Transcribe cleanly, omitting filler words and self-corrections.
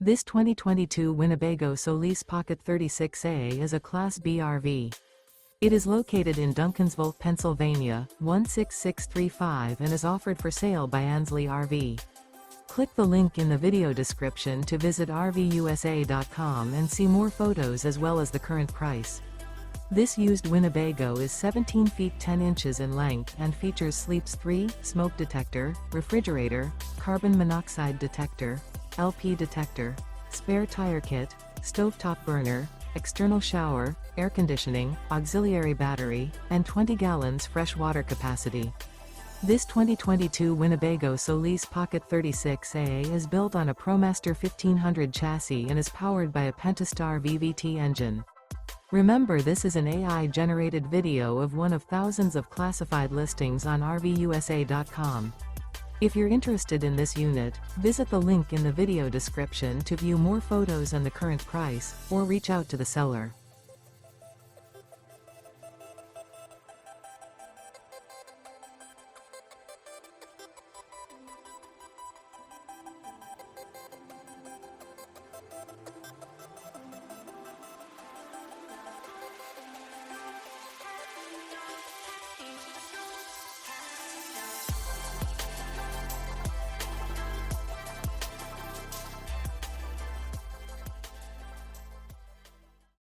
This 2022 Winnebago Solis Pocket 36A is a Class B RV. It is located in Duncansville, Pennsylvania, 16635 and is offered for sale by Ansley RV. Click the link in the video description to visit RVUSA.com and see more photos as well as the current price. This used Winnebago is 17 feet 10 inches in length and features sleeps 3, smoke detector, refrigerator, carbon monoxide detector, LP detector, spare tire kit, stovetop burner, external shower, air conditioning, auxiliary battery, and 20 gallons fresh water capacity. This 2022 Winnebago Solis Pocket 36A is built on a ProMaster 1500 chassis and is powered by a Pentastar VVT engine. Remember, this is an AI-generated video of one of thousands of classified listings on RVUSA.com. If you're interested in this unit, visit the link in the video description to view more photos and the current price, or reach out to the seller.